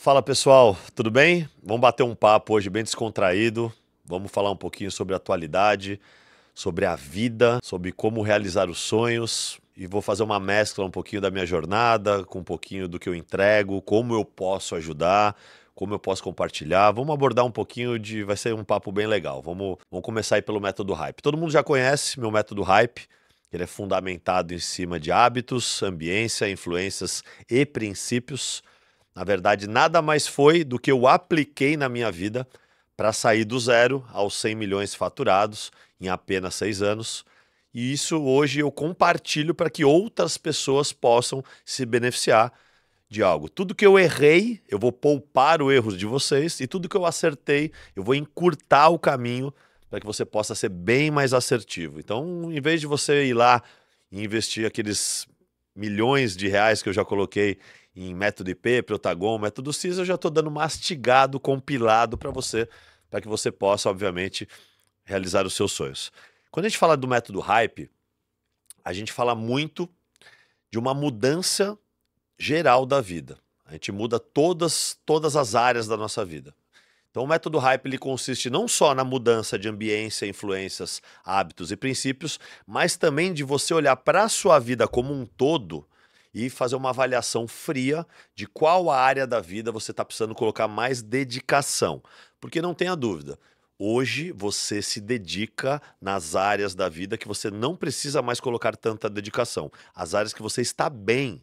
Fala pessoal, tudo bem? Vamos bater um papo hoje bem descontraído. Vamos falar um pouquinho sobre a atualidade, sobre a vida, sobre como realizar os sonhos. E vou fazer uma mescla um pouquinho da minha jornada, com um pouquinho do que eu entrego, como eu posso ajudar, como eu posso compartilhar. Vamos abordar um pouquinho de. Vai ser um papo bem legal. Vamos começar aí pelo método Hype. Todo mundo já conhece meu método Hype. Ele é fundamentado em cima de hábitos, ambiência, influências e princípios. Na verdade, nada mais foi do que eu apliquei na minha vida para sair do zero aos 100 milhões faturados em apenas 6 anos. E isso hoje eu compartilho para que outras pessoas possam se beneficiar de algo. Tudo que eu errei, eu vou poupar o erro de vocês, e tudo que eu acertei, eu vou encurtar o caminho para que você possa ser bem mais assertivo. Então, em vez de você ir lá e investir aqueles milhões de reais que eu já coloquei em método IP, Protagon, método CIS, eu já estou dando mastigado, compilado para que você possa, obviamente, realizar os seus sonhos. Quando a gente fala do método Hype, a gente fala muito de uma mudança geral da vida. A gente muda todas as áreas da nossa vida. Então, o método Hype ele consiste não só na mudança de ambiência, influências, hábitos e princípios, mas também de você olhar para a sua vida como um todo e fazer uma avaliação fria de qual área da vida você está precisando colocar mais dedicação. Porque não tenha dúvida, hoje você se dedica nas áreas da vida que você não precisa mais colocar tanta dedicação, as áreas que você está bem.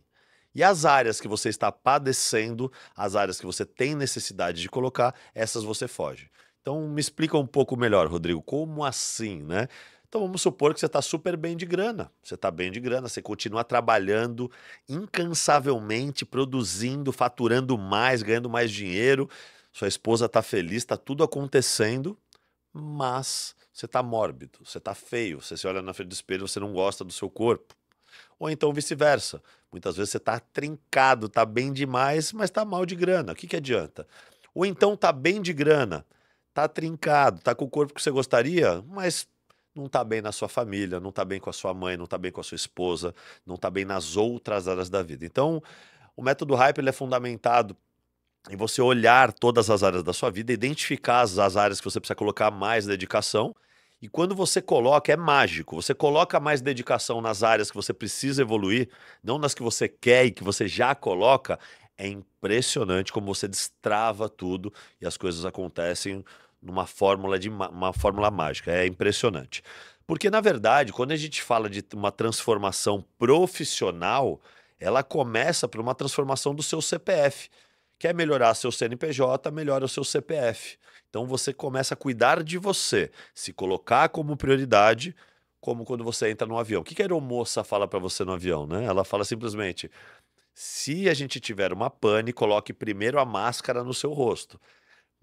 E as áreas que você está padecendo, as áreas que você tem necessidade de colocar, essas você foge. Então me explica um pouco melhor, Rodrigo, como assim, né? Então vamos supor que você está super bem de grana. Você está bem de grana, você continua trabalhando incansavelmente, produzindo, faturando mais, ganhando mais dinheiro. Sua esposa está feliz, está tudo acontecendo, mas você está mórbido, você está feio. Você se olha na frente do espelho, você não gosta do seu corpo. Ou então vice-versa. Muitas vezes você está trincado, está bem demais, mas está mal de grana. O que que adianta? Ou então está bem de grana, está trincado, está com o corpo que você gostaria, mas não está bem na sua família, não está bem com a sua mãe, não está bem com a sua esposa, não está bem nas outras áreas da vida. Então, o método Hype ele é fundamentado em você olhar todas as áreas da sua vida, identificar as áreas que você precisa colocar mais dedicação. E quando você coloca, é mágico, você coloca mais dedicação nas áreas que você precisa evoluir, não nas que você quer e que você já coloca, é impressionante como você destrava tudo e as coisas acontecem numa fórmula uma fórmula mágica, é impressionante. Porque na verdade, quando a gente fala de uma transformação profissional, ela começa por uma transformação do seu CPF. Quer melhorar seu CNPJ, melhora o seu CPF. Então você começa a cuidar de você, se colocar como prioridade, como quando você entra no avião. O que que a aeromoça fala para você no avião, né? Ela fala simplesmente: se a gente tiver uma pane, coloque primeiro a máscara no seu rosto.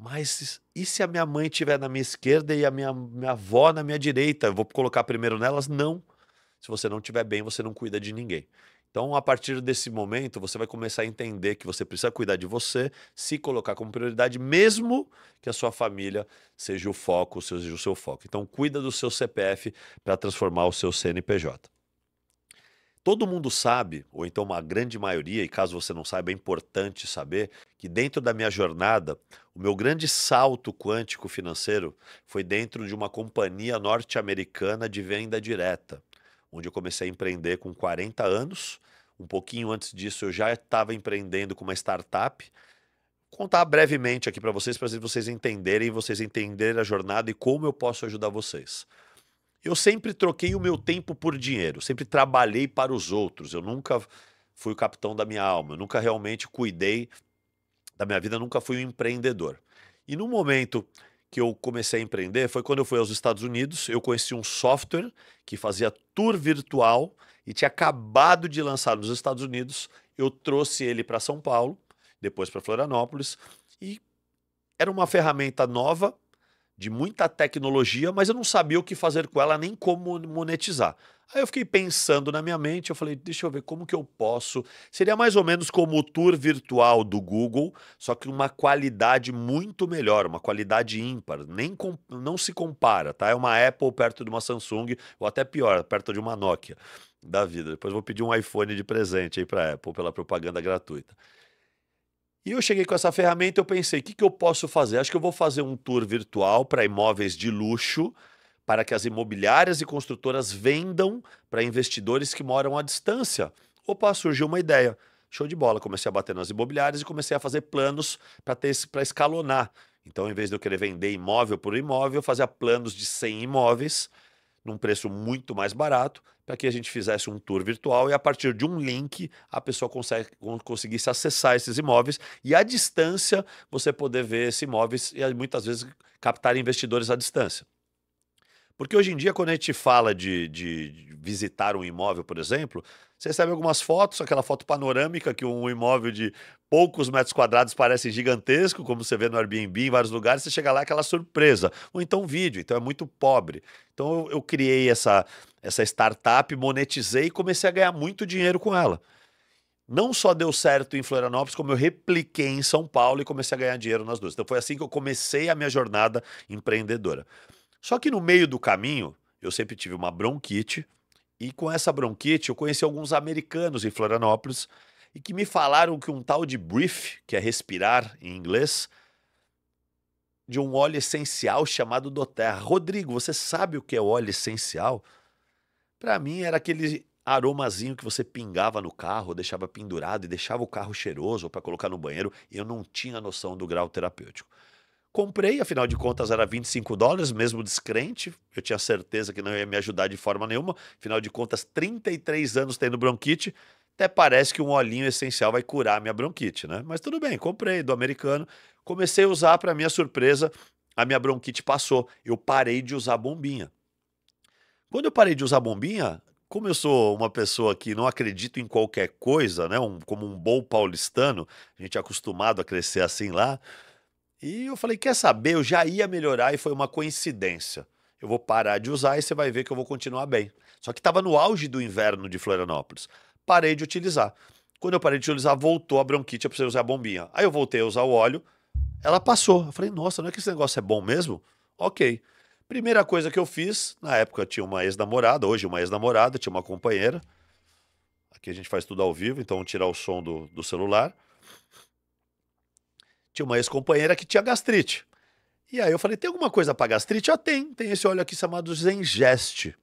Mas e se a minha mãe estiver na minha esquerda e a minha avó na minha direita? Eu vou colocar primeiro nelas? Não. Se você não estiver bem, você não cuida de ninguém. Então, a partir desse momento, você vai começar a entender que você precisa cuidar de você, se colocar como prioridade, mesmo que a sua família seja o foco, seja o seu foco. Então, cuida do seu CPF para transformar o seu CNPJ. Todo mundo sabe, ou então uma grande maioria, e caso você não saiba, é importante saber que dentro da minha jornada, o meu grande salto quântico financeiro foi dentro de uma companhia norte-americana de venda direta, onde eu comecei a empreender com 40 anos. Um pouquinho antes disso, eu já estava empreendendo com uma startup. Vou contar brevemente aqui para vocês entenderem, vocês entenderem a jornada e como eu posso ajudar vocês. Eu sempre troquei o meu tempo por dinheiro, sempre trabalhei para os outros. Eu nunca fui o capitão da minha alma, eu nunca realmente cuidei da minha vida, nunca fui um empreendedor. E no momento que eu comecei a empreender foi quando eu fui aos Estados Unidos, eu conheci um software que fazia tour virtual e tinha acabado de lançar nos Estados Unidos. Eu trouxe ele para São Paulo, depois para Florianópolis, e era uma ferramenta nova, de muita tecnologia, mas eu não sabia o que fazer com ela nem como monetizar. Aí eu fiquei pensando na minha mente, eu falei, deixa eu ver como que eu posso. Seria mais ou menos como o tour virtual do Google, só que uma qualidade muito melhor, uma qualidade ímpar, não se compara, tá? É uma Apple perto de uma Samsung, ou até pior, perto de uma Nokia da vida. Depois eu vou pedir um iPhone de presente aí para Apple pela propaganda gratuita. E eu cheguei com essa ferramenta, eu pensei, o que que eu posso fazer? Acho que eu vou fazer um tour virtual para imóveis de luxo, para que as imobiliárias e construtoras vendam para investidores que moram à distância. Opa, surgiu uma ideia. Show de bola. Comecei a bater nas imobiliárias e comecei a fazer planos para escalonar. Então, em vez de eu querer vender imóvel por imóvel, eu fazia planos de 100 imóveis num preço muito mais barato, para que a gente fizesse um tour virtual e a partir de um link a pessoa conseguisse acessar esses imóveis e à distância você poder ver esses imóveis e muitas vezes captar investidores à distância. Porque hoje em dia, quando a gente fala de visitar um imóvel, por exemplo, você recebe algumas fotos, aquela foto panorâmica que um imóvel de poucos metros quadrados parece gigantesco, como você vê no Airbnb, em vários lugares, você chega lá é aquela surpresa. Ou então vídeo, então é muito pobre. Então eu criei essa startup, monetizei e comecei a ganhar muito dinheiro com ela. Não só deu certo em Florianópolis, como eu repliquei em São Paulo e comecei a ganhar dinheiro nas duas. Então foi assim que eu comecei a minha jornada empreendedora. Só que no meio do caminho, eu sempre tive uma bronquite, e com essa bronquite eu conheci alguns americanos em Florianópolis e que me falaram que um tal de brief, que é respirar em inglês, de um óleo essencial chamado doTERRA. Rodrigo, você sabe o que é óleo essencial? Para mim era aquele aromazinho que você pingava no carro, deixava pendurado e deixava o carro cheiroso para colocar no banheiro, e eu não tinha noção do grau terapêutico. Comprei, afinal de contas era US$ 25, mesmo descrente, eu tinha certeza que não ia me ajudar de forma nenhuma, afinal de contas 33 anos tendo bronquite, até parece que um olhinho essencial vai curar a minha bronquite, né? Mas tudo bem, comprei do americano, comecei a usar, para minha surpresa, a minha bronquite passou, eu parei de usar bombinha. Quando eu parei de usar bombinha, como eu sou uma pessoa que não acredito em qualquer coisa, né? Como um bom paulistano, a gente é acostumado a crescer assim lá, e eu falei, quer saber? Eu já ia melhorar e foi uma coincidência. Eu vou parar de usar e você vai ver que eu vou continuar bem. Só que estava no auge do inverno de Florianópolis. Parei de utilizar. Quando eu parei de utilizar, voltou a bronquite, eu precisei usar a bombinha. Aí eu voltei a usar o óleo, ela passou. Eu falei, nossa, não é que esse negócio é bom mesmo? Ok. Primeira coisa que eu fiz, na época eu tinha uma ex-namorada, hoje uma ex-namorada, tinha uma companheira. Aqui a gente faz tudo ao vivo, então tirar o som do celular. Tinha uma ex-companheira que tinha gastrite. E aí eu falei, tem alguma coisa para gastrite? Ah, tem esse óleo aqui chamado Zengest.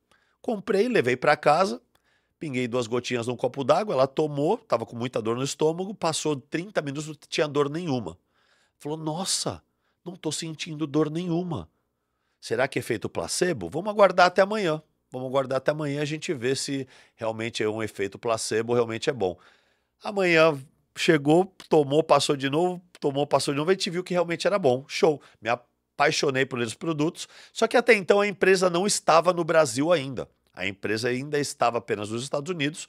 Comprei, levei para casa, pinguei 2 gotinhas num copo d'água, ela tomou, tava com muita dor no estômago, passou 30 minutos, não tinha dor nenhuma. Falou, nossa, não tô sentindo dor nenhuma. Será que é efeito placebo? Vamos aguardar até amanhã. Vamos aguardar até amanhã, a gente vê se realmente é um efeito placebo, realmente é bom. Amanhã chegou, tomou, passou de novo, tomou, passou de novo, a gente viu que realmente era bom. Show. Me apaixonei por esses produtos. Só que até então a empresa não estava no Brasil ainda. A empresa ainda estava apenas nos Estados Unidos.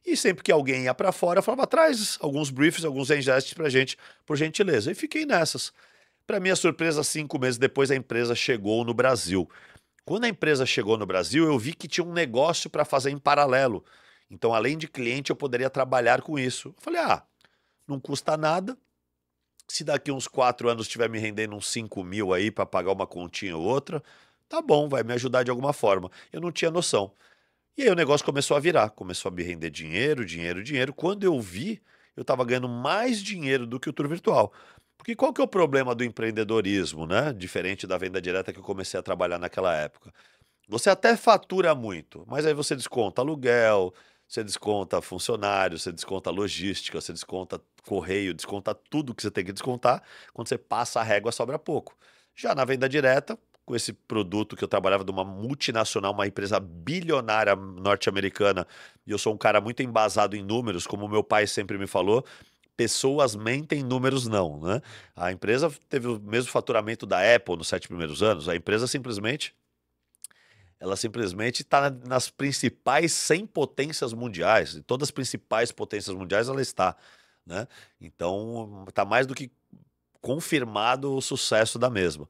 E sempre que alguém ia para fora, eu falava, traz alguns briefs, alguns engestes pra gente, por gentileza. E fiquei nessas. Para minha surpresa, 5 meses depois, a empresa chegou no Brasil. Quando a empresa chegou no Brasil, eu vi que tinha um negócio para fazer em paralelo. Então, além de cliente, eu poderia trabalhar com isso. Eu falei, não custa nada. Se daqui uns 4 anos estiver me rendendo uns 5 mil aí para pagar uma continha ou outra, tá bom, vai me ajudar de alguma forma. Eu não tinha noção. E aí o negócio começou a virar, começou a me render dinheiro, dinheiro, dinheiro. Quando eu vi, eu estava ganhando mais dinheiro do que o tour virtual. Porque qual que é o problema do empreendedorismo, né? Diferente da venda direta que eu comecei a trabalhar naquela época. Você até fatura muito, mas aí você desconta aluguel, você desconta funcionário, você desconta logística, você desconta correio, desconta tudo que você tem que descontar. Quando você passa a régua, sobra pouco. Já na venda direta, com esse produto que eu trabalhava de uma multinacional, uma empresa bilionária norte-americana, e eu sou um cara muito embasado em números, como meu pai sempre me falou, pessoas mentem, números não, né? A empresa teve o mesmo faturamento da Apple nos 7 primeiros anos, a empresa simplesmente está nas principais 100 potências mundiais. Em todas as principais potências mundiais ela está, né? Então está mais do que confirmado o sucesso da mesma.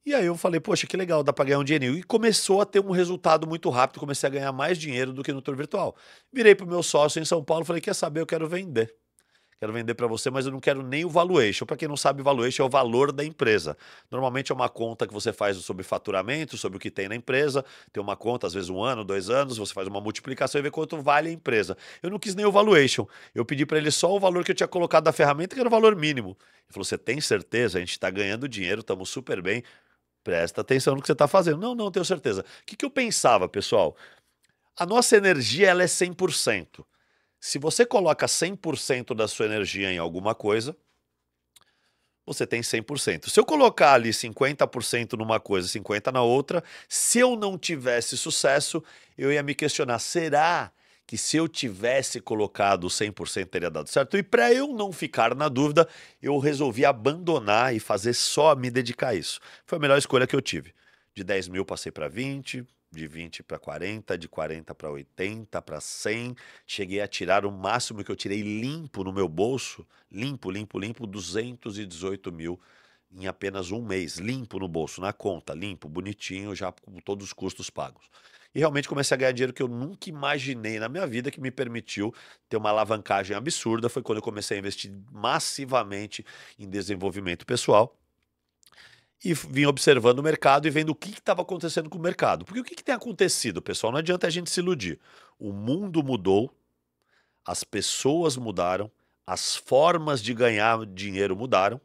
E aí eu falei, poxa, que legal, dá para ganhar um dinheirinho. E começou a ter um resultado muito rápido, comecei a ganhar mais dinheiro do que no tour virtual. Virei para o meu sócio em São Paulo, falei, quer saber, eu quero vender. quero vender para você, mas eu não quero nem o valuation. Para quem não sabe, valuation é o valor da empresa. Normalmente é uma conta que você faz sobre faturamento, sobre o que tem na empresa, tem uma conta, às vezes 1 ano, 2 anos, você faz uma multiplicação e vê quanto vale a empresa. Eu não quis nem o valuation, eu pedi para ele só o valor que eu tinha colocado da ferramenta, que era o valor mínimo. Ele falou, você tem certeza? A gente está ganhando dinheiro, estamos super bem, presta atenção no que você está fazendo. Não, não, tenho certeza. O que eu pensava, pessoal? A nossa energia ela é 100%. Se você coloca 100% da sua energia em alguma coisa, você tem 100%. Se eu colocar ali 50% numa coisa, 50% na outra, se eu não tivesse sucesso, eu ia me questionar, será que se eu tivesse colocado 100% teria dado certo? E para eu não ficar na dúvida, eu resolvi abandonar e fazer só me dedicar a isso. Foi a melhor escolha que eu tive. De 10 mil passei para 20, de 20 para 40, de 40 para 80, para 100. Cheguei a tirar o máximo que eu tirei limpo no meu bolso, limpo, 218 mil em apenas um mês, limpo no bolso, na conta, limpo, bonitinho, já com todos os custos pagos. E realmente comecei a ganhar dinheiro que eu nunca imaginei na minha vida, que me permitiu ter uma alavancagem absurda. Foi quando eu comecei a investir massivamente em desenvolvimento pessoal e vim observando o mercado e vendo o que estava acontecendo com o mercado. Porque o que tem acontecido, pessoal? Não adianta a gente se iludir. O mundo mudou, as pessoas mudaram, as formas de ganhar dinheiro mudaram,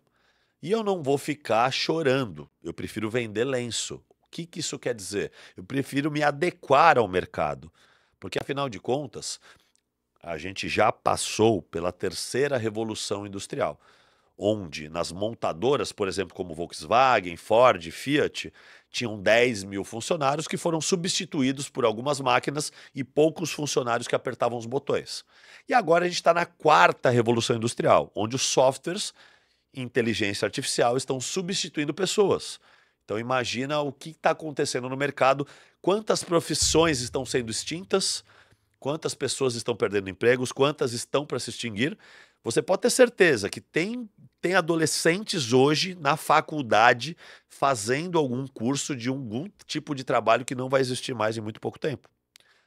e eu não vou ficar chorando. Eu prefiro vender lenço. O que isso quer dizer? Eu prefiro me adequar ao mercado. Porque, afinal de contas, a gente já passou pela terceira revolução industrial, onde nas montadoras, por exemplo, como Volkswagen, Ford, Fiat, tinham 10 mil funcionários que foram substituídos por algumas máquinas e poucos funcionários que apertavam os botões. E agora a gente está na quarta revolução industrial, onde os softwares e inteligência artificial estão substituindo pessoas. Então imagina o que está acontecendo no mercado, quantas profissões estão sendo extintas, quantas pessoas estão perdendo empregos, quantas estão para se extinguir. Você pode ter certeza que tem adolescentes hoje na faculdade fazendo algum curso de algum tipo de trabalho que não vai existir mais em muito pouco tempo.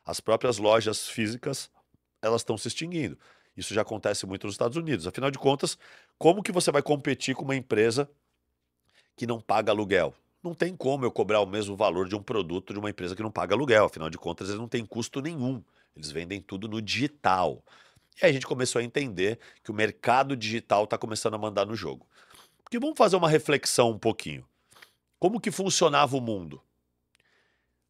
As próprias lojas físicas, elas estão se extinguindo. Isso já acontece muito nos Estados Unidos. Afinal de contas, como que você vai competir com uma empresa que não paga aluguel? Não tem como eu cobrar o mesmo valor de um produto de uma empresa que não paga aluguel. Afinal de contas, eles não têm custo nenhum. Eles vendem tudo no digital. E aí a gente começou a entender que o mercado digital está começando a mandar no jogo. Porque vamos fazer uma reflexão um pouquinho. Como que funcionava o mundo?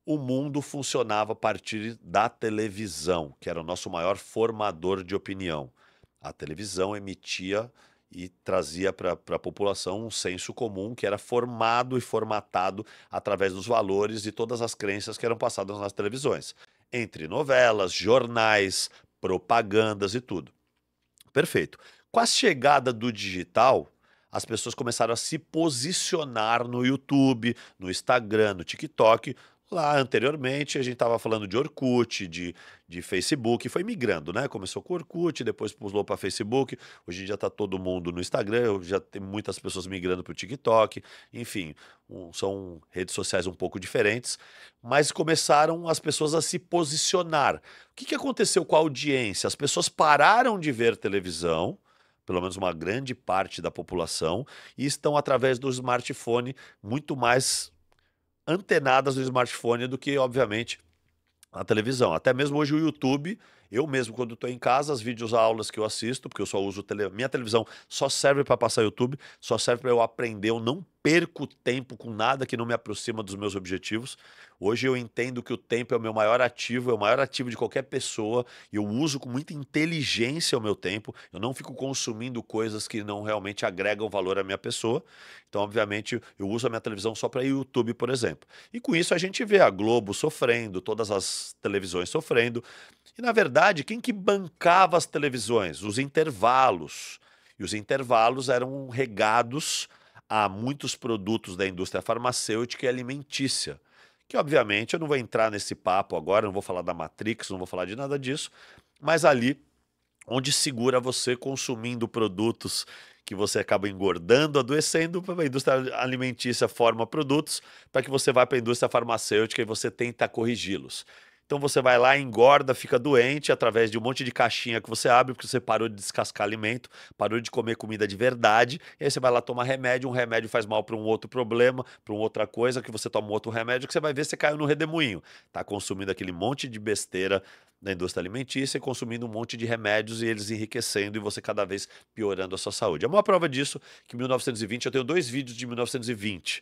O mundo funcionava a partir da televisão, que era o nosso maior formador de opinião. A televisão emitia e trazia para a população um senso comum que era formado e formatado através dos valores e todas as crenças que eram passadas nas televisões, entre novelas, jornais, propagandas e tudo. Perfeito. Com a chegada do digital, as pessoas começaram a se posicionar no YouTube, no Instagram, no TikTok. Lá anteriormente a gente estava falando de Orkut, de Facebook, foi migrando, né? Começou com Orkut, depois pulou para Facebook, hoje em dia está todo mundo no Instagram, já tem muitas pessoas migrando para o TikTok, enfim, são redes sociais um pouco diferentes, mas começaram as pessoas a se posicionar. O que aconteceu com a audiência? As pessoas pararam de ver televisão, pelo menos uma grande parte da população, e estão através do smartphone muito mais antenadas no smartphone do que, obviamente, a televisão. Até mesmo hoje o YouTube, eu mesmo quando estou em casa, as videoaulas que eu assisto, porque eu só uso minha televisão só serve para passar YouTube, só serve para eu aprender, eu não perco tempo com nada que não me aproxima dos meus objetivos. Hoje eu entendo que o tempo é o meu maior ativo, é o maior ativo de qualquer pessoa, e eu uso com muita inteligência o meu tempo, eu não fico consumindo coisas que não realmente agregam valor à minha pessoa. Então, obviamente, eu uso a minha televisão só para YouTube, por exemplo. E com isso a gente vê a Globo sofrendo, todas as televisões sofrendo. E, na verdade, quem que bancava as televisões? Os intervalos. E os intervalos eram regados a muitos produtos da indústria farmacêutica e alimentícia. Que, obviamente, eu não vou entrar nesse papo agora, não vou falar da Matrix, não vou falar de nada disso, mas ali onde segura você consumindo produtos que você acaba engordando, adoecendo, a indústria alimentícia forma produtos para que você vá para a indústria farmacêutica e você tenta corrigi-los. Então você vai lá, engorda, fica doente através de um monte de caixinha que você abre, porque você parou de descascar alimento, parou de comer comida de verdade, e aí você vai lá tomar remédio, um remédio faz mal para um outro problema, para uma outra coisa, que você toma um outro remédio, que você vai ver você caiu no redemoinho. Tá consumindo aquele monte de besteira da indústria alimentícia e consumindo um monte de remédios e eles enriquecendo e você cada vez piorando a sua saúde. A maior prova disso que em 1920, eu tenho 2 vídeos de 1920,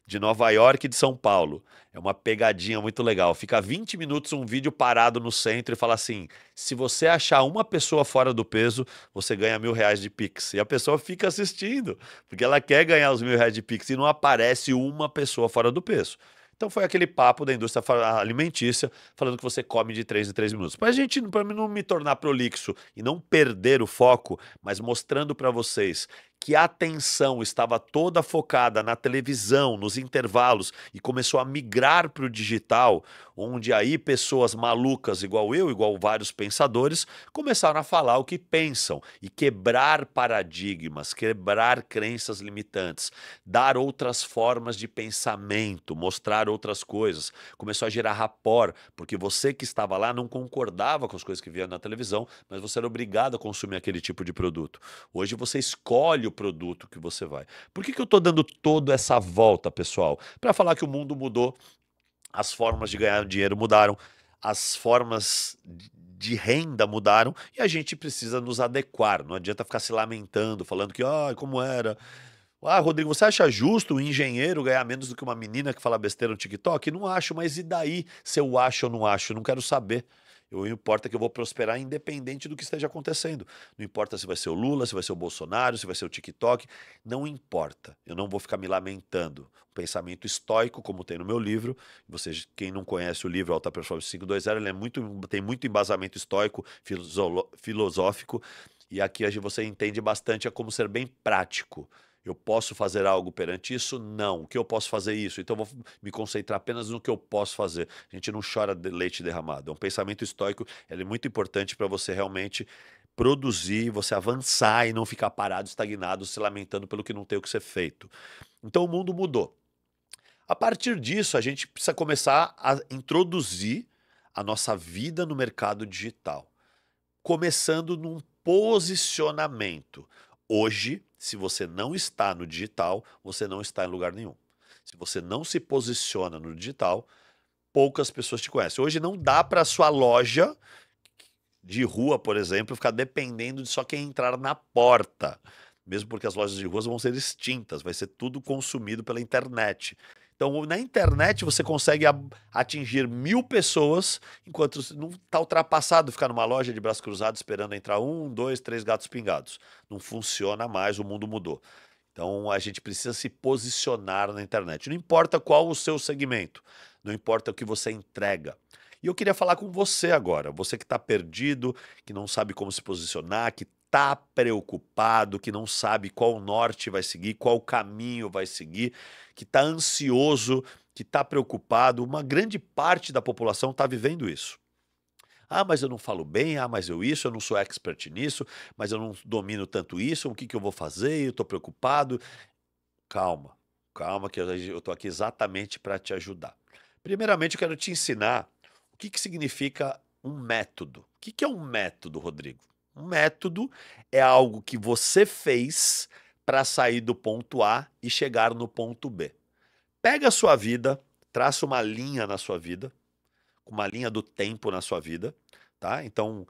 de Nova York e de São Paulo. É uma pegadinha muito legal. Fica 20 minutos um vídeo parado no centro e fala assim: se você achar uma pessoa fora do peso, você ganha R$ 1.000 de Pix. E a pessoa fica assistindo, porque ela quer ganhar os R$ 1.000 de Pix e não aparece uma pessoa fora do peso. Então foi aquele papo da indústria alimentícia falando que você come de 3 em 3 minutos. Para não me tornar prolixo e não perder o foco, mas mostrando para vocês que a atenção estava toda focada na televisão, nos intervalos, e começou a migrar para o digital, onde aí pessoas malucas, igual eu, igual vários pensadores, começaram a falar o que pensam e quebrar paradigmas, quebrar crenças limitantes, dar outras formas de pensamento, mostrar outras coisas. Começou a gerar rapport, porque você que estava lá não concordava com as coisas que via na televisão, mas você era obrigado a consumir aquele tipo de produto. Hoje você escolhe o produto que você vai. Por que eu estou dando toda essa volta, pessoal? Para falar que o mundo mudou, as formas de ganhar dinheiro mudaram, as formas de renda mudaram e a gente precisa nos adequar. Não adianta ficar se lamentando, falando que, como era. Ah, Rodrigo, você acha justo um engenheiro ganhar menos do que uma menina que fala besteira no TikTok? Não acho, mas e daí se eu acho ou não acho? Eu não quero saber. O importa é que eu vou prosperar independente do que esteja acontecendo. Não importa se vai ser o Lula, se vai ser o Bolsonaro, se vai ser o TikTok. Não importa. Eu não vou ficar me lamentando. O pensamento estoico, como tem no meu livro. Você, quem não conhece o livro Alta Performance 520, ele tem muito embasamento estoico, filosófico. E aqui você entende bastante como ser bem prático. Eu posso fazer algo perante isso? Não. O que eu posso fazer isso? Então eu vou me concentrar apenas no que eu posso fazer. A gente não chora de leite derramado. É um pensamento estoico, ele é muito importante para você realmente produzir, você avançar e não ficar parado, estagnado, se lamentando pelo que não tem o que ser feito. Então o mundo mudou. A partir disso, a gente precisa começar a introduzir a nossa vida no mercado digital, começando num posicionamento. Hoje, se você não está no digital, você não está em lugar nenhum. Se você não se posiciona no digital, poucas pessoas te conhecem. Hoje não dá para a sua loja de rua, por exemplo, ficar dependendo de só quem entrar na porta. Mesmo porque as lojas de ruas vão ser extintas, vai ser tudo consumido pela internet. Então, na internet você consegue atingir 1.000 pessoas, enquanto não está ultrapassado ficar numa loja de braço cruzado esperando entrar 1, 2, 3 gatos pingados. Não funciona mais, o mundo mudou. Então, a gente precisa se posicionar na internet. Não importa qual o seu segmento, não importa o que você entrega. E eu queria falar com você agora, você que está perdido, que não sabe como se posicionar, que está preocupado, que não sabe qual norte vai seguir, qual caminho vai seguir, que está ansioso, que está preocupado. Uma grande parte da população está vivendo isso. Ah, mas eu não falo bem, mas eu não sou expert nisso, mas eu não domino tanto isso, o que que eu vou fazer? Eu estou preocupado. Calma, calma que eu estou aqui exatamente para te ajudar. Primeiramente, eu quero te ensinar o que que significa um método. O que que é um método, Rodrigo? Um método é algo que você fez para sair do ponto A e chegar no ponto B. Pega a sua vida, traça uma linha na sua vida, uma linha do tempo na sua vida, tá? Então,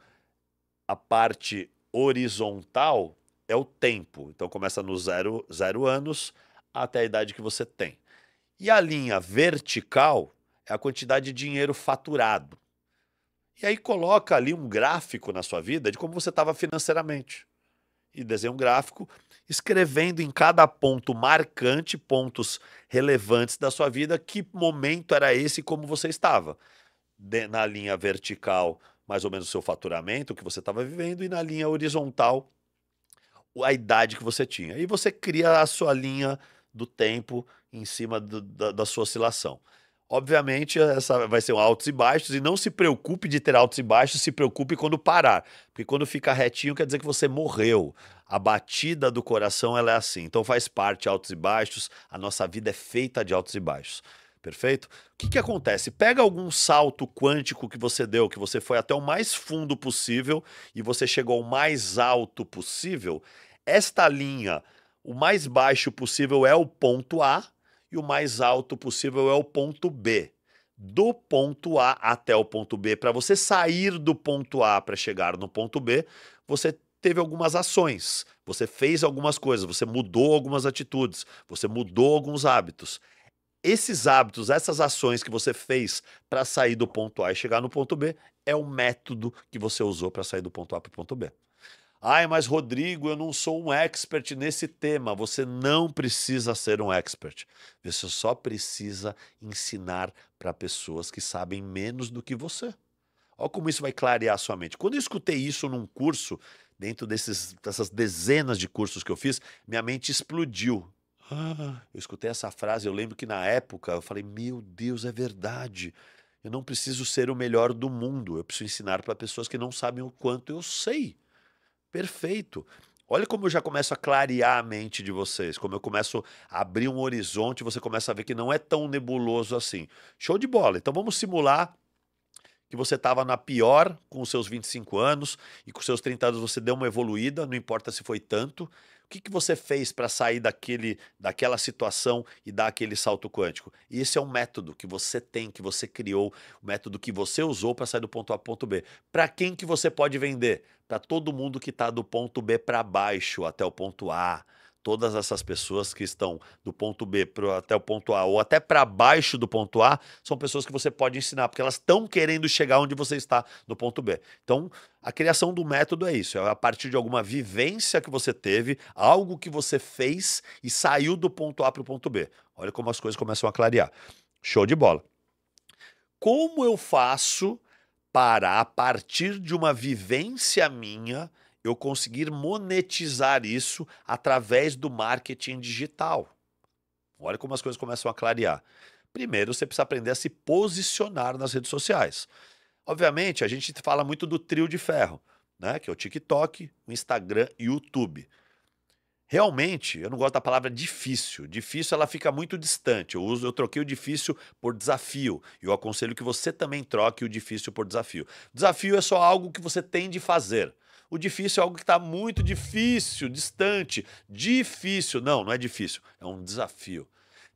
a parte horizontal é o tempo. Então, começa no 0 anos até a idade que você tem. E a linha vertical é a quantidade de dinheiro faturado. E aí coloca ali um gráfico na sua vida de como você estava financeiramente. E desenha um gráfico escrevendo em cada ponto marcante, pontos relevantes da sua vida, que momento era esse e como você estava. Na linha vertical, mais ou menos o seu faturamento, o que você estava vivendo, e na linha horizontal, a idade que você tinha. E você cria a sua linha do tempo em cima da sua oscilação. Obviamente, essa vai ser um altos e baixos, e não se preocupe de ter altos e baixos, se preocupe quando parar. Porque quando fica retinho, quer dizer que você morreu. A batida do coração, ela é assim. Então faz parte altos e baixos, a nossa vida é feita de altos e baixos. Perfeito? O que que acontece? Pega algum salto quântico que você deu, que você foi até o mais fundo possível e você chegou ao mais alto possível. Esta linha, o mais baixo possível é o ponto A e o mais alto possível é o ponto B. Do ponto A até o ponto B, para você sair do ponto A para chegar no ponto B, você teve algumas ações, você fez algumas coisas, você mudou algumas atitudes, você mudou alguns hábitos. Esses hábitos, essas ações que você fez para sair do ponto A e chegar no ponto B, é o método que você usou para sair do ponto A para o ponto B. Ai, mas Rodrigo, eu não sou um expert nesse tema. Você não precisa ser um expert. Você só precisa ensinar para pessoas que sabem menos do que você. Olha como isso vai clarear a sua mente. Quando eu escutei isso num curso, dentro dessas dezenas de cursos que eu fiz, minha mente explodiu. Eu escutei essa frase, eu lembro que na época eu falei, meu Deus, é verdade. Eu não preciso ser o melhor do mundo, eu preciso ensinar para pessoas que não sabem o quanto eu sei. Perfeito. Olha como eu já começo a clarear a mente de vocês, como eu começo a abrir um horizonte, você começa a ver que não é tão nebuloso assim. Show de bola. Então vamos simular que você estava na pior com os seus 25 anos e com os seus 30 anos você deu uma evoluída, não importa se foi tanto. O que que você fez para sair daquela situação e dar aquele salto quântico? E esse é um método que você tem, que você criou, o método que você usou para sair do ponto A para o ponto B. Para quem que você pode vender? Para todo mundo que está do ponto B para baixo até o ponto A. Todas essas pessoas que estão do ponto B até o ponto A ou até para baixo do ponto A são pessoas que você pode ensinar, porque elas estão querendo chegar onde você está no ponto B. Então, a criação do método é isso, é a partir de alguma vivência que você teve, algo que você fez e saiu do ponto A para o ponto B. Olha como as coisas começam a clarear. Show de bola. Como eu faço para, a partir de uma vivência minha, eu conseguir monetizar isso através do marketing digital? Olha como as coisas começam a clarear. Primeiro, você precisa aprender a se posicionar nas redes sociais. Obviamente, a gente fala muito do trio de ferro, né? Que é o TikTok, o Instagram e o YouTube. Realmente, eu não gosto da palavra difícil. Difícil, ela fica muito distante. Eu troquei o difícil por desafio. E eu aconselho que você também troque o difícil por desafio. Desafio é só algo que você tem de fazer. O difícil é algo que está muito difícil, distante. Difícil. Não, não é difícil. É um desafio.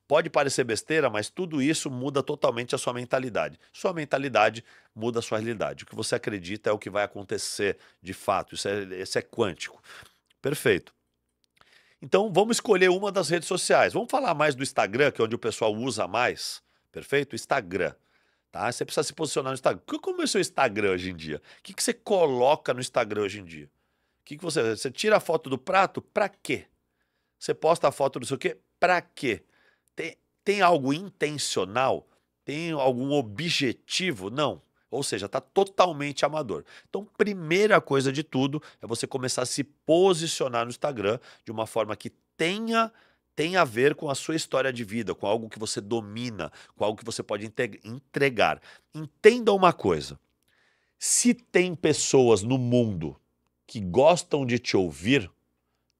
Pode parecer besteira, mas tudo isso muda totalmente a sua mentalidade. Sua mentalidade muda a sua realidade. O que você acredita é o que vai acontecer de fato. Isso é quântico. Perfeito. Então vamos escolher uma das redes sociais. Vamos falar mais do Instagram, que é onde o pessoal usa mais. Perfeito? Instagram. Tá? Você precisa se posicionar no Instagram. Como é o seu Instagram hoje em dia? O que que você coloca no Instagram hoje em dia? Que você tira a foto do prato? Pra quê? Você posta a foto do seu quê? Pra quê? Tem algo intencional? Tem algum objetivo? Não. Ou seja, está totalmente amador. Então, primeira coisa de tudo é você começar a se posicionar no Instagram de uma forma que tenha a ver com a sua história de vida, com algo que você domina, com algo que você pode entregar. Entenda uma coisa: se tem pessoas no mundo que gostam de te ouvir,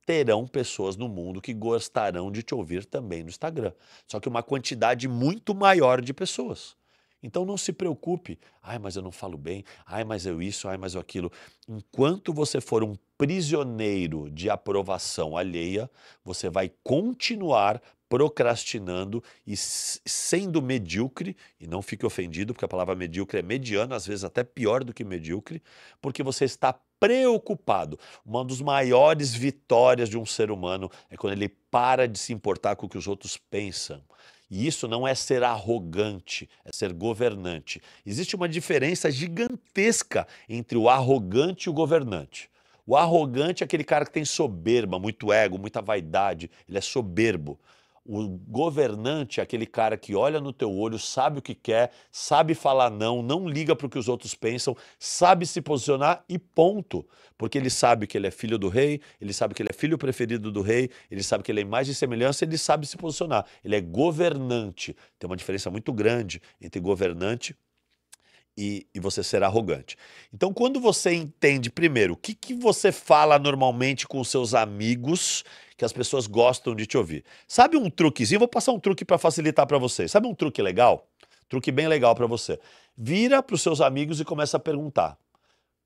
terão pessoas no mundo que gostarão de te ouvir também no Instagram. Só que uma quantidade muito maior de pessoas. Então não se preocupe. Ai, mas eu não falo bem. Ai, mas eu isso, ai, mas eu aquilo. Enquanto você for um prisioneiro de aprovação alheia, você vai continuar procrastinando e sendo medíocre, e não fique ofendido, porque a palavra medíocre é mediana, às vezes até pior do que medíocre, porque você está preocupado. Uma das maiores vitórias de um ser humano é quando ele para de se importar com o que os outros pensam. E isso não é ser arrogante, é ser governante. Existe uma diferença gigantesca entre o arrogante e o governante. O arrogante é aquele cara que tem soberba, muito ego, muita vaidade, ele é soberbo. O governante é aquele cara que olha no teu olho, sabe o que quer, sabe falar não, não liga para o que os outros pensam, sabe se posicionar e ponto. Porque ele sabe que ele é filho do rei, ele sabe que ele é filho preferido do rei, ele sabe que ele é imagem e semelhança, ele sabe se posicionar. Ele é governante. Tem uma diferença muito grande entre governante e você ser arrogante. Então, quando você entende, primeiro, o que você fala normalmente com seus amigos que as pessoas gostam de te ouvir. Sabe um truquezinho? Vou passar um truque para facilitar para vocês. Sabe um truque legal? Truque bem legal para você. Vira para os seus amigos e começa a perguntar.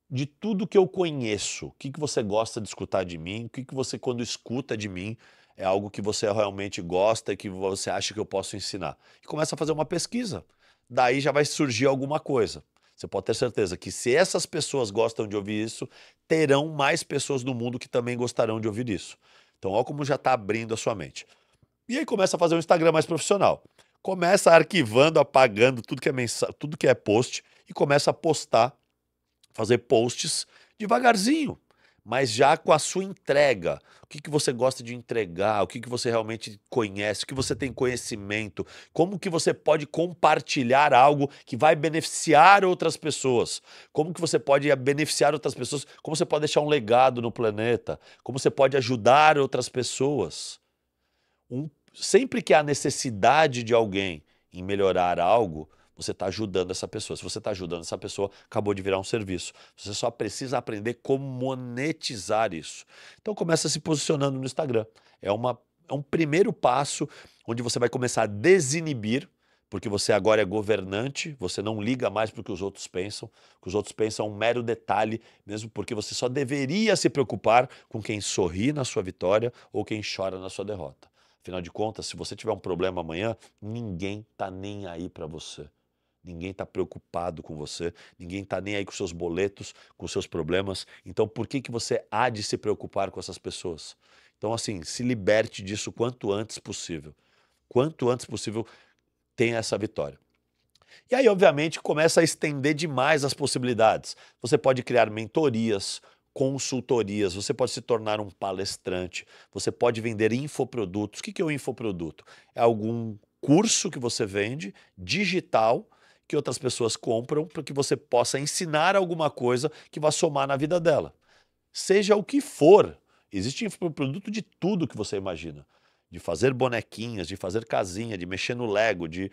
De tudo que eu conheço, o que você gosta de escutar de mim? O que você, quando escuta de mim, é algo que você realmente gosta e que você acha que eu posso ensinar? E começa a fazer uma pesquisa. Daí já vai surgir alguma coisa. Você pode ter certeza que se essas pessoas gostam de ouvir isso, terão mais pessoas no mundo que também gostarão de ouvir isso. Então, olha como já está abrindo a sua mente. E aí começa a fazer um Instagram mais profissional. Começa arquivando, apagando tudo que é post e começa a postar, fazer posts devagarzinho, mas já com a sua entrega. O que você gosta de entregar, o que você realmente conhece, o que você tem conhecimento, como que você pode compartilhar algo que vai beneficiar outras pessoas, como que você pode beneficiar outras pessoas, como você pode deixar um legado no planeta, como você pode ajudar outras pessoas. Sempre que há necessidade de alguém em melhorar algo, você está ajudando essa pessoa. Se você está ajudando essa pessoa, acabou de virar um serviço. Você só precisa aprender como monetizar isso. Então começa se posicionando no Instagram. É um primeiro passo onde você vai começar a desinibir, porque você agora é governante, você não liga mais para o que os outros pensam. O que os outros pensam é um mero detalhe, mesmo porque você só deveria se preocupar com quem sorri na sua vitória ou quem chora na sua derrota. Afinal de contas, se você tiver um problema amanhã, ninguém está nem aí para você. Ninguém está preocupado com você, ninguém está nem aí com seus boletos, com seus problemas. Então, por que você há de se preocupar com essas pessoas? Então, assim, se liberte disso quanto antes possível. Quanto antes possível, tenha essa vitória. E aí, obviamente, começa a estender demais as possibilidades. Você pode criar mentorias, consultorias, você pode se tornar um palestrante, você pode vender infoprodutos. O que é o infoproduto? É algum curso que você vende, digital, que outras pessoas compram para que você possa ensinar alguma coisa que vá somar na vida dela. Seja o que for, existe infoproduto de tudo que você imagina. De fazer bonequinhas, de fazer casinha, de mexer no Lego, de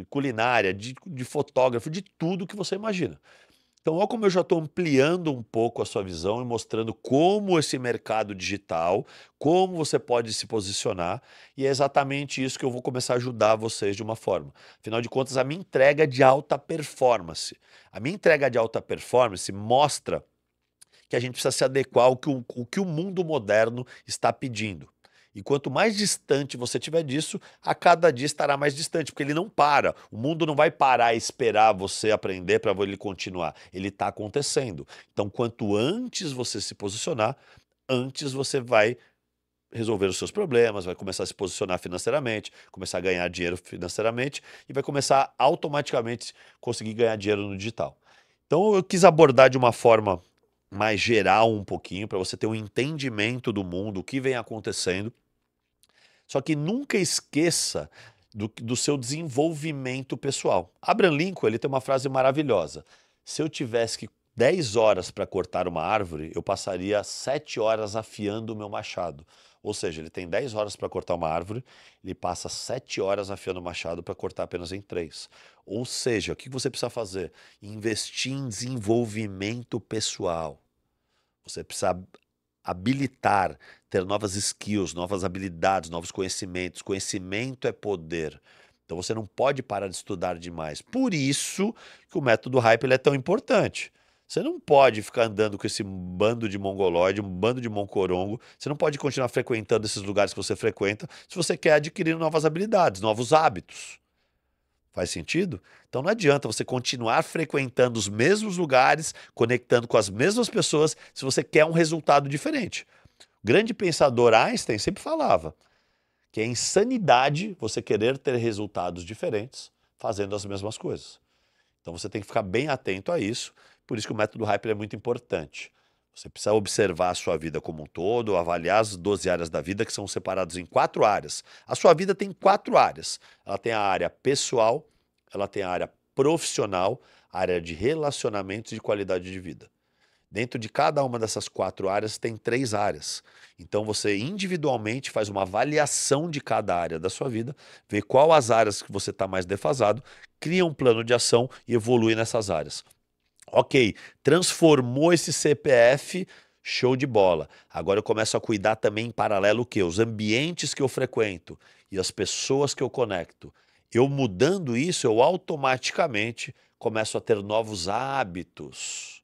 culinária, de fotógrafo, de tudo que você imagina. Então, olha como eu já estou ampliando um pouco a sua visão e mostrando como esse mercado digital, como você pode se posicionar, e é exatamente isso que eu vou começar a ajudar vocês de uma forma. Afinal de contas, a minha entrega é de alta performance. A minha entrega de alta performance mostra que a gente precisa se adequar ao que o mundo moderno está pedindo. E quanto mais distante você tiver disso, a cada dia estará mais distante, porque ele não para. O mundo não vai parar e esperar você aprender para ele continuar. Ele está acontecendo. Então, quanto antes você se posicionar, antes você vai resolver os seus problemas, vai começar a se posicionar financeiramente, começar a ganhar dinheiro financeiramente e vai começar automaticamente conseguir ganhar dinheiro no digital. Então, eu quis abordar de uma forma mais geral um pouquinho, para você ter um entendimento do mundo, o que vem acontecendo. Só que nunca esqueça do seu desenvolvimento pessoal. Abraham Lincoln, ele tem uma frase maravilhosa. Se eu tivesse 10 horas para cortar uma árvore, eu passaria 7 horas afiando o meu machado. Ou seja, ele tem 10 horas para cortar uma árvore, ele passa 7 horas afiando o machado para cortar apenas em 3. Ou seja, o que você precisa fazer? Investir em desenvolvimento pessoal. Você precisa habilitar, ter novas skills, novas habilidades, novos conhecimentos. Conhecimento é poder. Então você não pode parar de estudar demais. Por isso que o método Hype ele é tão importante. Você não pode ficar andando com esse bando de mongoloide, um bando de moncorongo. Você não pode continuar frequentando esses lugares que você frequenta se você quer adquirir novas habilidades, novos hábitos. Faz sentido? Então não adianta você continuar frequentando os mesmos lugares, conectando com as mesmas pessoas, se você quer um resultado diferente. O grande pensador Einstein sempre falava que é insanidade você querer ter resultados diferentes fazendo as mesmas coisas. Então você tem que ficar bem atento a isso, por isso que o método Hyper é muito importante. Você precisa observar a sua vida como um todo, avaliar as 12 áreas da vida que são separadas em 4 áreas. A sua vida tem 4 áreas. Ela tem a área pessoal, ela tem a área profissional, a área de relacionamentos e de qualidade de vida. Dentro de cada uma dessas 4 áreas tem 3 áreas. Então você individualmente faz uma avaliação de cada área da sua vida, vê qual as áreas que você está mais defasado, cria um plano de ação e evolui nessas áreas. Ok, transformou esse CPF, Show de bola. Agora eu começo a cuidar também em paralelo o quê? Os ambientes que eu frequento e as pessoas que eu conecto. Eu mudando isso, eu automaticamente começo a ter novos hábitos.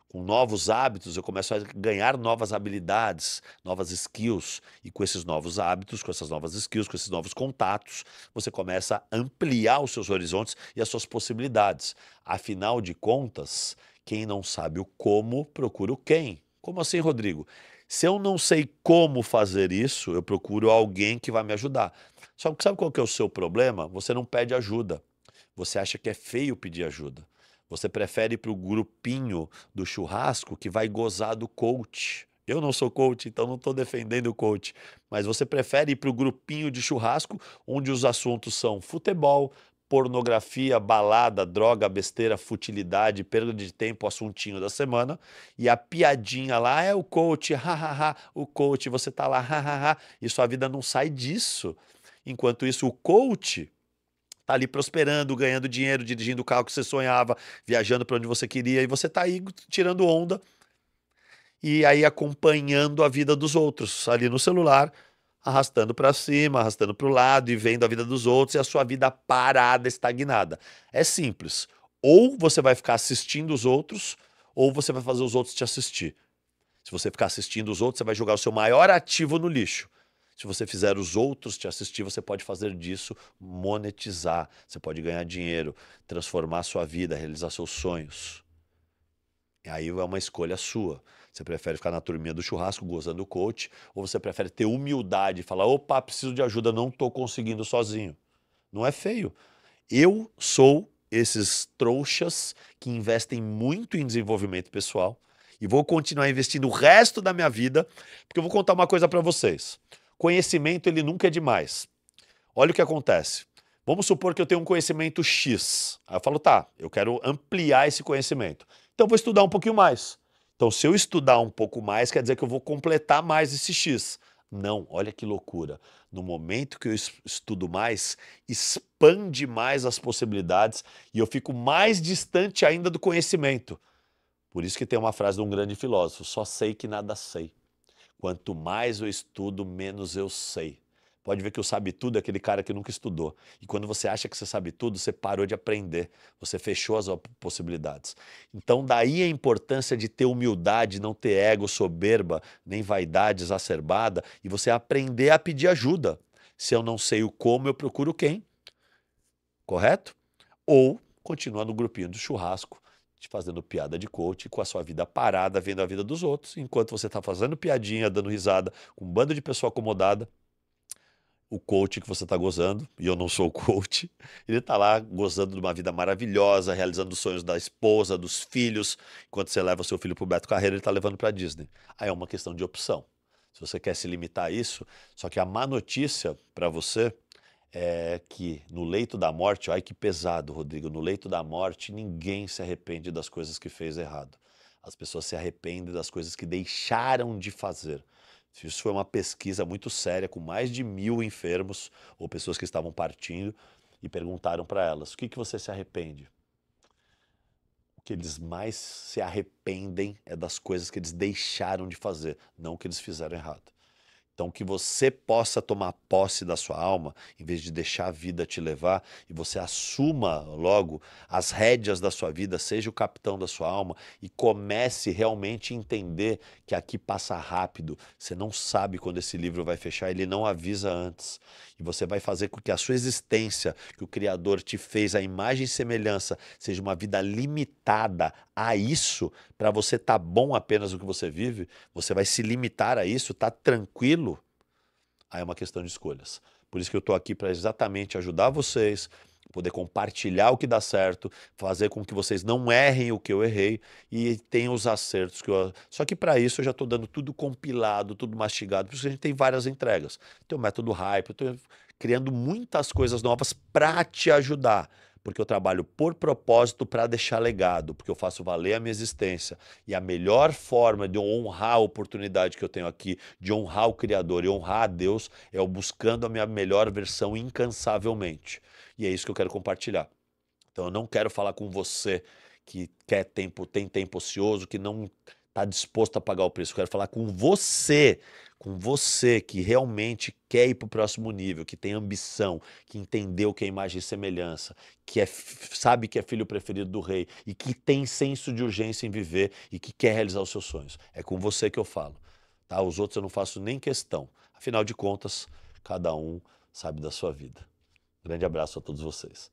Com novos hábitos, eu começo a ganhar novas habilidades, novas skills. E com esses novos hábitos, com essas novas skills, com esses novos contatos, você começa a ampliar os seus horizontes e as suas possibilidades. Afinal de contas, quem não sabe o como, procura o quem. Como assim, Rodrigo? Se eu não sei como fazer isso, eu procuro alguém que vai me ajudar. Só que sabe qual que é o seu problema? Você não pede ajuda. Você acha que é feio pedir ajuda. Você prefere ir para o grupinho do churrasco que vai gozar do coach. Eu não sou coach, então não estou defendendo o coach. Mas você prefere ir para o grupinho de churrasco onde os assuntos são futebol, pornografia, balada, droga, besteira, futilidade, perda de tempo, assuntinho da semana. E a piadinha lá é o coach, hahaha, o coach, você tá lá, hahaha, e sua vida não sai disso. Enquanto isso, o coach tá ali prosperando, ganhando dinheiro, dirigindo o carro que você sonhava, viajando para onde você queria, e você tá aí tirando onda e aí acompanhando a vida dos outros ali no celular, arrastando para cima, arrastando para o lado e vendo a vida dos outros e a sua vida parada, estagnada. É simples. Ou você vai ficar assistindo os outros, ou você vai fazer os outros te assistir. Se você ficar assistindo os outros, você vai jogar o seu maior ativo no lixo. Se você fizer os outros te assistir, você pode fazer disso monetizar. Você pode ganhar dinheiro, transformar a sua vida, realizar seus sonhos. E aí é uma escolha sua. Você prefere ficar na turminha do churrasco gozando o coach, ou você prefere ter humildade e falar: opa, preciso de ajuda, não estou conseguindo sozinho. Não é feio. Eu sou esses trouxas que investem muito em desenvolvimento pessoal e vou continuar investindo o resto da minha vida, porque eu vou contar uma coisa para vocês. Conhecimento, ele nunca é demais. Olha o que acontece. Vamos supor que eu tenho um conhecimento X. Aí eu falo, tá, eu quero ampliar esse conhecimento. Então eu vou estudar um pouquinho mais. Então, se eu estudar um pouco mais, quer dizer que eu vou completar mais esse X. Não, olha que loucura. No momento que eu estudo mais, expande mais as possibilidades e eu fico mais distante ainda do conhecimento. Por isso que tem uma frase de um grande filósofo: só sei que nada sei. Quanto mais eu estudo, menos eu sei. Pode ver que o sabe tudo é aquele cara que nunca estudou. E quando você acha que você sabe tudo, você parou de aprender. Você fechou as possibilidades. Então, daí a importância de ter humildade, não ter ego, soberba, nem vaidade exacerbada, e você aprender a pedir ajuda. Se eu não sei o como, eu procuro quem? Correto? Ou continuar no grupinho do churrasco, te fazendo piada de coach, com a sua vida parada, vendo a vida dos outros, enquanto você está fazendo piadinha, dando risada, com um bando de pessoa acomodada. O coach que você está gozando, e eu não sou o coach, ele está lá gozando de uma vida maravilhosa, realizando os sonhos da esposa, dos filhos. Enquanto você leva o seu filho para o Beto Carreiro, ele está levando para a Disney. Aí é uma questão de opção. Se você quer se limitar a isso, só que a má notícia para você é que no leito da morte, ai que pesado, Rodrigo, no leito da morte ninguém se arrepende das coisas que fez errado. As pessoas se arrependem das coisas que deixaram de fazer. Isso foi uma pesquisa muito séria com mais de 1.000 enfermos ou pessoas que estavam partindo e perguntaram para elas: o que você se arrepende? O que eles mais se arrependem é das coisas que eles deixaram de fazer, não o que eles fizeram errado. Então, que você possa tomar posse da sua alma, em vez de deixar a vida te levar, e você assuma logo as rédeas da sua vida, seja o capitão da sua alma, e comece realmente a entender que aqui passa rápido. Você não sabe quando esse livro vai fechar, ele não avisa antes. E você vai fazer com que a sua existência, que o Criador te fez, a imagem e semelhança, seja uma vida limitada a isso, para você estar bom apenas no que você vive, você vai se limitar a isso, tá tranquilo? Aí é uma questão de escolhas. Por isso que eu estou aqui para exatamente ajudar vocês, poder compartilhar o que dá certo, fazer com que vocês não errem o que eu errei e tenham os acertos que eu... Só que para isso eu já estou dando tudo compilado, tudo mastigado, por isso que a gente tem várias entregas. Tem o método Hype, eu estou criando muitas coisas novas para te ajudar. Porque eu trabalho por propósito para deixar legado, porque eu faço valer a minha existência. E a melhor forma de honrar a oportunidade que eu tenho aqui, de honrar o Criador e honrar a Deus, é eu buscando a minha melhor versão incansavelmente. E é isso que eu quero compartilhar. Então eu não quero falar com você que quer tempo, tem tempo ocioso, que não está disposto a pagar o preço. Eu quero falar com você que realmente quer ir para o próximo nível, que tem ambição, que entendeu que é imagem e semelhança, que sabe que é filho preferido do rei e que tem senso de urgência em viver e que quer realizar os seus sonhos. É com você que eu falo. Tá? Os outros eu não faço nem questão. Afinal de contas, cada um sabe da sua vida. Grande abraço a todos vocês.